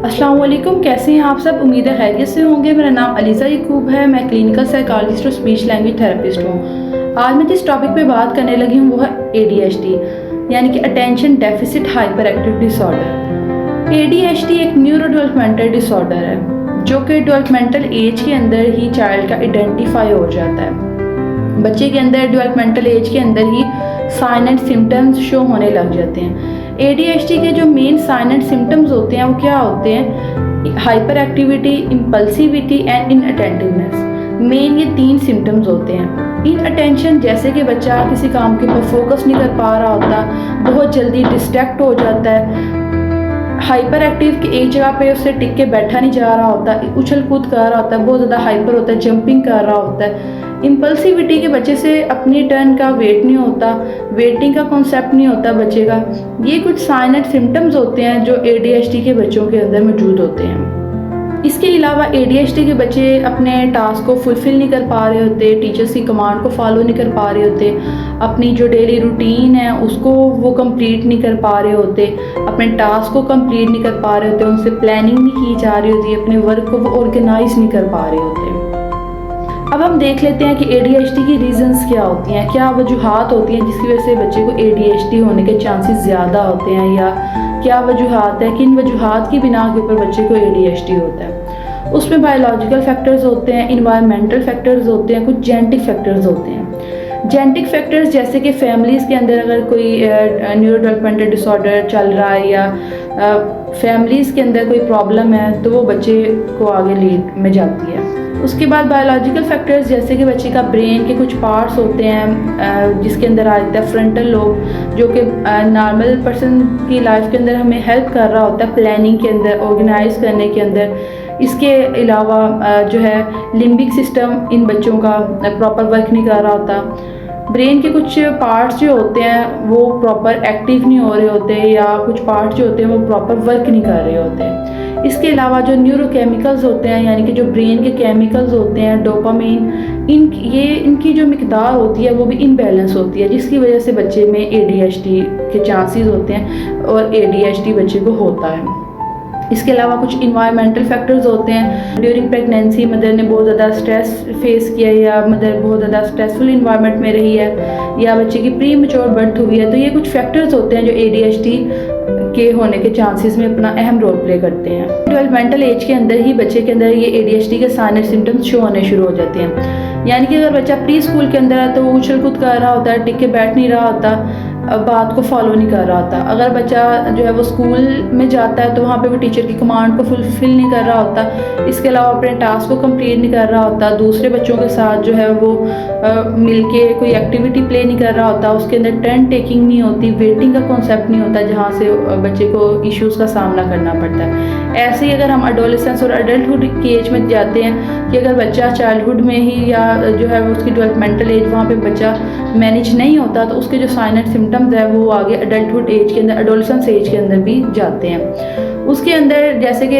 अस्सलाम वालेकुम, कैसे हैं आप सब। उम्मीद है खैरियत से होंगे। मेरा नाम अलीज़ा यकूब है। मैं क्लिनिकल साइकोलॉजिस्ट और स्पीच लैंग्वेज थेरेपिस्ट हूँ। आज मैं जिस टॉपिक पे बात करने लगी हूँ वो है ADHD यानी कि attention deficit hyper active disorder. ADHD एक न्यूरो डेवलपमेंटल डिसऑर्डर है जो कि डेवलपमेंटल एज के अंदर ही चाइल्ड का आइडेंटिफाई हो जाता है। बच्चे के अंदर डेवलपमेंटल एज के अंदर ही साइन एंड सिम्टम्स शो होने लग जाते हैं। ADHD के जो मेन साइन एंड सिम्टम्स होते हैं वो क्या होते हैं? Hyperactivity, impulsivity and inattentiveness. Main ये 3 सिम्टम्स होते हैं। इन अटेंशन जैसे कि बच्चा किसी काम के ऊपर फोकस नहीं कर पा रहा होता, बहुत जल्दी डिस्ट्रैक्ट हो जाता है। हाइपर एक्टिव की एक जगह पे उससे टिक के बैठा नहीं जा रहा होता, उछल कूद कर रहा होता है, बहुत ज़्यादा हाइपर होता है, जंपिंग कर रहा होता है। इम्पल्सिविटी के बच्चे से अपनी टर्न का वेट नहीं होता, वेटिंग का कॉन्सेप्ट नहीं होता बच्चे का। ये कुछ साइन एंड सिम्टम्स होते हैं जो ADHD के बच्चों के अंदर मौजूद होते हैं। इसके अलावा ADHD के बच्चे अपने टास्क को फुलफ़िल नहीं कर पा रहे होते, टीचर्स की कमांड को फॉलो नहीं कर पा रहे होते, अपनी जो डेली रूटीन है उसको वो कंप्लीट नहीं कर पा रहे होते, अपने टास्क को कंप्लीट नहीं कर पा रहे होते, उनसे प्लानिंग नहीं की जा रही होती, अपने वर्क को वो ऑर्गेनाइज नहीं कर पा रहे होते। अब हम देख लेते हैं कि ADHD की रीज़न्स क्या होती हैं, क्या वजूहात होती हैं जिसकी वजह से बच्चे को ADHD होने के चांसेस ज़्यादा होते हैं, या क्या वजूहात है, किन वजूहात की बिना के ऊपर बच्चे को ADHD होता है। उसमें बायोलॉजिकल फैक्टर्स होते हैं, इन्वायरमेंटल फैक्टर्स होते हैं, कुछ जेनेटिक फैक्टर्स होते हैं। जेनेटिक फैक्टर्स जैसे कि फैमिलीज़ के अंदर अगर कोई न्यूरो डेवलपमेंटल डिसऑर्डर चल रहा है या फैमिलीज़ के अंदर कोई प्रॉब्लम है तो वो बच्चे को आगे लीड में जाती है। उसके बाद बायोलॉजिकल फैक्टर्स जैसे कि बच्चे का ब्रेन के कुछ पार्ट्स होते हैं जिसके अंदर आ जाता है फ्रंटल लोब, जो कि नॉर्मल पर्सन की लाइफ के अंदर हमें हेल्प कर रहा होता है प्लानिंग के अंदर, ऑर्गेनाइज करने के अंदर। इसके अलावा जो है लिम्बिक सिस्टम इन बच्चों का प्रॉपर वर्क नहीं कर रहा होता। ब्रेन के कुछ पार्ट्स जो होते हैं वो प्रॉपर एक्टिव नहीं हो रहे होते, या कुछ पार्ट्स जो होते हैं वो प्रॉपर वर्क नहीं कर रहे होते। इसके अलावा जो न्यूरोकेमिकल्स होते हैं यानी कि जो ब्रेन के केमिकल्स होते हैं, डोपामिन, इनकी जो मिकदार होती है वो भी इम्बैलेंस होती है, जिसकी वजह से बच्चे में ADHD के चांसेस होते हैं और ADHD बच्चे को होता है। इसके अलावा कुछ इन्वायरमेंटल फैक्टर्स होते हैं। ड्यूरिंग प्रेगनेंसी मदर ने बहुत ज़्यादा स्ट्रेस फेस किया है, या मदर बहुत ज़्यादा स्ट्रेसफुल इन्वायरमेंट में रही है, या बच्चे की प्री मैच्योर बर्थ हुई है, तो ये कुछ फैक्टर्स होते हैं जो ADHD के होने के चांसेस में अपना अहम रोल प्ले करते हैं। डेवलपमेंटल एज के अंदर ही बच्चे के अंदर ये ADHD के साइन एंड सिम्टम्स शो होने शुरू हो जाते हैं। यानी कि अगर बच्चा प्री स्कूल के अंदर है तो वो उछल कूद कर रहा होता है, टिक के बैठ नहीं रहा होता, बात को फॉलो नहीं कर रहा होता। अगर बच्चा जो है वो स्कूल में जाता है तो वहाँ पे वो टीचर की कमांड को फुलफिल नहीं कर रहा होता, इसके अलावा अपने टास्क को कंप्लीट नहीं कर रहा होता, दूसरे बच्चों के साथ जो है वो मिलके कोई एक्टिविटी प्ले नहीं कर रहा होता, उसके अंदर टर्न टेकिंग नहीं होती, वेटिंग का कॉन्सेप्ट नहीं होता, जहाँ से बच्चे को इश्यूज़ का सामना करना पड़ता है। ऐसे ही अगर हम एडोलेसेंस और एडल्टहुड की एज में जाते हैं कि अगर बच्चा चाइल्डहुड में ही या जो है वो उसकी डेवलपमेंटल एज वहाँ पे बच्चा मैनेज नहीं होता तो उसके जो साइन एंड सिम्टम्स है वो आगे एडल्टहुड एज के अंदर, एडोलेसेंस एज के अंदर भी जाते हैं। उसके अंदर जैसे कि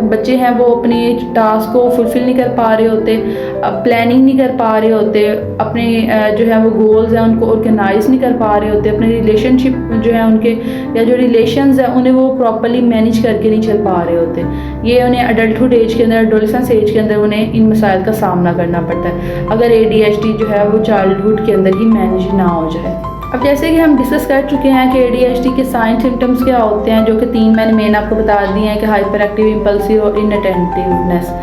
बच्चे हैं वो अपने टास्क को फुलफ़िल नहीं कर पा रहे होते, प्लानिंग नहीं कर पा रहे होते, अपने जो है वो गोल्स हैं उनको ऑर्गेनाइज नहीं कर पा रहे होते, अपने रिलेशनशिप जो है उनके या जो रिलेशंस हैं उन्हें वो प्रॉपर्ली मैनेज करके नहीं चल पा रहे होते। ये उन्हें एडल्टहुड एज के अंदर, एडोलेसेंस एज के अंदर उन्हें इन मसाइल का सामना करना पड़ता है अगर ADHD जो है वो चाइल्डहुड के अंदर ही मैनेज ना हो जाए। अब जैसे कि हम डिस्कस कर चुके हैं कि ADHD के साइन सिम्टम्स क्या होते हैं, जो कि 3 मैंने मेन आपको बता दिए हैं कि हाइपर एक्टिव, इम्पल्सिव और इनअटेंटिवनेस।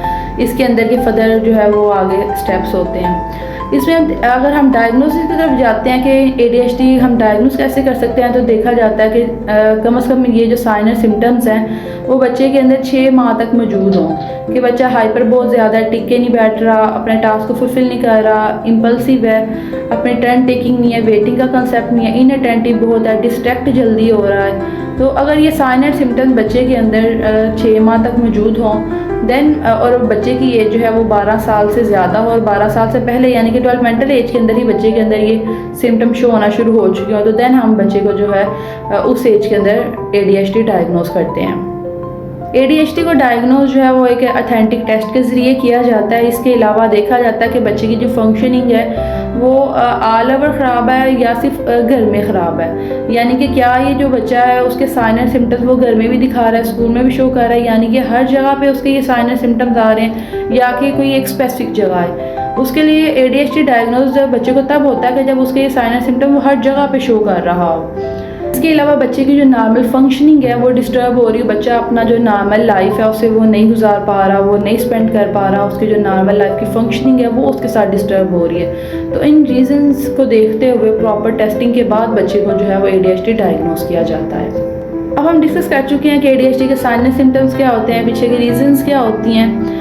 इसके अंदर के फर्दर जो है वो आगे स्टेप्स होते हैं। इसमें अगर हम डायग्नोसिस की तरफ जाते हैं कि ADHD हम डायग्नोस कैसे कर सकते हैं, तो देखा जाता है कि कम से कम ये जो साइन और सिम्टम्स हैं वो बच्चे के अंदर 6 माह तक मौजूद हों, कि बच्चा हाइपर बहुत ज़्यादा है, टिक के नहीं बैठ रहा, अपने टास्क को फुलफ़िल नहीं कर रहा, इम्पल्सिव है, अपने टर्न टेकिंग नहीं है, वेटिंग का कंसेप्ट नहीं है, इनअटेंटिव बहुत है, डिस्ट्रैक्ट जल्दी हो रहा है। तो अगर ये साइन एंड सिम्टम्स बच्चे के अंदर 6 माह तक मौजूद हों देन, और बच्चे की एज जो है वो 12 साल से ज़्यादा हो और 12 साल से पहले यानी कि डेवलपमेंटल एज के अंदर ही बच्चे के अंदर ये सिम्टम शो होना शुरू हो चुके हो, तो देन हम बच्चे को जो है उस एज के अंदर ADHD डायग्नोस करते हैं। ADHD को डायग्नोज जो है वो एक ऑथेंटिक टेस्ट के ज़रिए किया जाता है। इसके अलावा देखा जाता है कि बच्चे की जो फंक्शनिंग है वो ऑल ओवर ख़राब है या सिर्फ घर में ख़राब है। यानी कि क्या ये जो बच्चा है उसके साइन एंड सिम्टम्स वो घर में भी दिखा रहा है, स्कूल में भी शो कर रहा है, यानी कि हर जगह पे उसके ये साइन एंड सिम्टम्स आ रहे हैं, या कि कोई एक स्पेसिफिक जगह है। उसके लिए ADHD डायग्नोज बच्चे को तब होता है कि जब उसके ये साइन एंड सिम्टम वो हर जगह पे शो कर रहा हो। इसके अलावा बच्चे की जो नॉर्मल फंक्शनिंग है वो डिस्टर्ब हो रही है, बच्चा अपना जो नॉर्मल लाइफ है उसे वो नहीं गुजार पा रहा, वो नहीं स्पेंड कर पा रहा, उसकी जो नॉर्मल लाइफ की फंक्शनिंग है वो उसके साथ डिस्टर्ब हो रही है। तो इन रीज़न्स को देखते हुए प्रॉपर टेस्टिंग के बाद बच्चे को जो है वो ADHD डायग्नोज किया जाता है। अब हम डिस्कस कर चुके हैं कि ADHD के साइन एंड सिम्टम्स क्या होते हैं, पीछे की रीज़न्स क्या होती हैं,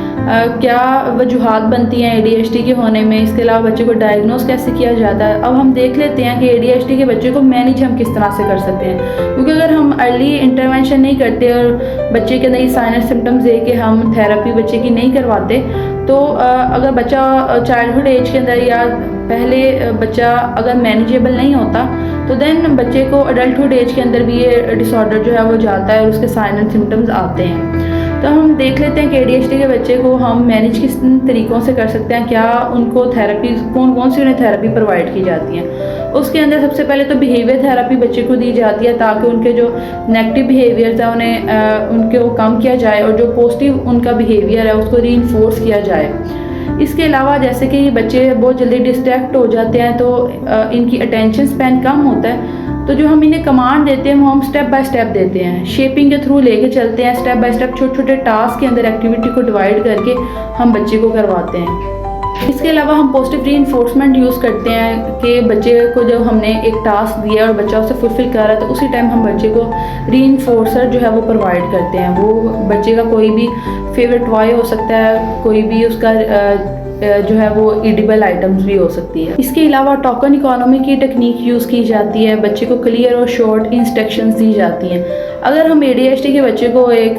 क्या वजूहात बनती हैं ADHD के होने में, इसके अलावा बच्चे को डायग्नोस कैसे किया जाता है। अब हम देख लेते हैं कि ADHD के बच्चे को मैनेज हम किस तरह से कर सकते हैं, क्योंकि अगर हम अर्ली इंटरवेंशन नहीं करते और बच्चे के अंदर ये साइन एंड सिम्टम्स दे के हम थेरेपी बच्चे की नहीं करवाते, तो अगर बच्चा चाइल्डहुड एज के अंदर या पहले बच्चा अगर मैनेजेबल नहीं होता तो देन बच्चे को अडल्टहुड एज के अंदर भी ये डिसऑर्डर जो है वो जाता है और उसके साइन एंड सिम्टम्स आते हैं। तो हम देख लेते हैं कि ADHD के बच्चे को हम मैनेज किस तरीक़ों से कर सकते हैं, क्या उनको थेरेपी कौन सी उन्हें थेरेपी प्रोवाइड की जाती है। उसके अंदर सबसे पहले तो बिहेवियर थेरेपी बच्चे को दी जाती है ताकि उनके जो नेगेटिव बिहेवियर्स है उन्हें उनको कम किया जाए और जो पॉजिटिव उनका बिहेवियर है उसको रीइंफोर्स किया जाए। इसके अलावा जैसे कि बच्चे बहुत जल्दी डिस्ट्रैक्ट हो जाते हैं तो इनकी अटेंशन स्पैन कम होता है, तो जो हम इन्हें कमांड देते हैं वो हम स्टेप बाय स्टेप देते हैं, शेपिंग के थ्रू लेके चलते हैं, स्टेप बाय स्टेप छोटे छोटे टास्क के अंदर एक्टिविटी को डिवाइड करके हम बच्चे को करवाते हैं। इसके अलावा हम पॉजिटिव रीइंफोर्समेंट यूज़ करते हैं कि बच्चे को जब हमने एक टास्क दिया और बच्चा उसे फुलफिल कर रहा है तो उसी टाइम हम बच्चे को रीइंफोर्सर जो है वो प्रोवाइड करते हैं। वो बच्चे का कोई भी फेवरेट टॉय हो सकता है, कोई भी उसका जो है वो एडिबल आइटम्स भी हो सकती है। इसके अलावा टोकन इकोनॉमी की टेक्निक यूज़ की जाती है, बच्चे को क्लियर और शॉर्ट इंस्ट्रक्शंस दी जाती हैं। अगर हम ADHD के बच्चे को एक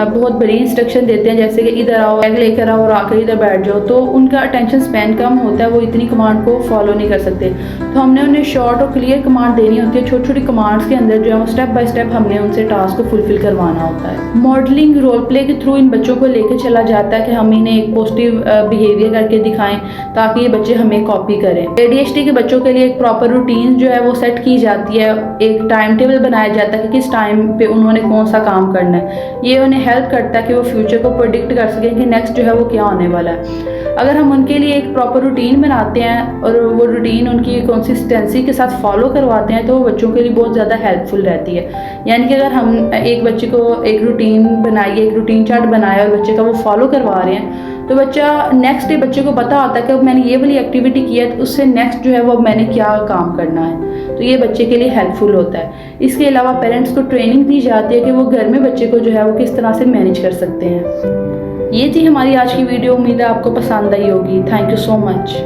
बहुत बड़ी इंस्ट्रक्शन देते हैं जैसे कि इधर आओ, बैग लेकर आओ और आकर इधर बैठ जाओ, तो उनका अटेंशन स्पैन कम होता है, वो इतनी कमांड को फॉलो नहीं कर सकते। तो हमने उन्हें शॉर्ट और क्लियर कमांड देनी होती है, छोटी छोटी कमांड्स के अंदर जो है स्टेप बाय स्टेप हमने उनसे टास्क को फुलफिल करवाना होता है। मॉडलिंग रोल प्ले के थ्रू इन बच्चों को लेकर चला जाता है कि हम इन्हें एक पॉजिटिव बिहेवियर करके दिखाएं ताकि ये बच्चे हमें कॉपी करें। ADHD के बच्चों के लिए एक प्रॉपर रूटीन जो है वो सेट की जाती है, एक टाइम टेबल बनाया जाता है कि किस टाइम पे उन्होंने कौन सा काम करना है। ये उन्हें हेल्प करता है कि वो फ्यूचर को प्रेडिक्ट कर सकें कि नेक्स्ट जो है वो क्या होने वाला है। अगर हम उनके लिए एक प्रॉपर रूटीन बनाते हैं और वो रूटीन उनकी कंसिस्टेंसी के साथ फॉलो करवाते हैं तो वो बच्चों के लिए बहुत ज़्यादा हेल्पफुल रहती है। यानी कि अगर हम एक बच्चे को एक रूटीन बनाइए, एक रूटीन चार्ट बनाया और बच्चे का वो फॉलो करवा रहे हैं तो बच्चा नेक्स्ट डे बच्चे को पता होता है कि अब मैंने ये वाली एक्टिविटी की है तो उससे नेक्स्ट जो है वो मैंने क्या काम करना है, तो ये बच्चे के लिए हेल्पफुल होता है। इसके अलावा पेरेंट्स को ट्रेनिंग दी जाती है कि वो घर में बच्चे को जो है वो किस तरह से मैनेज कर सकते हैं। ये थी हमारी आज की वीडियो, उम्मीद है आपको पसंद आई होगी। Thank you so much.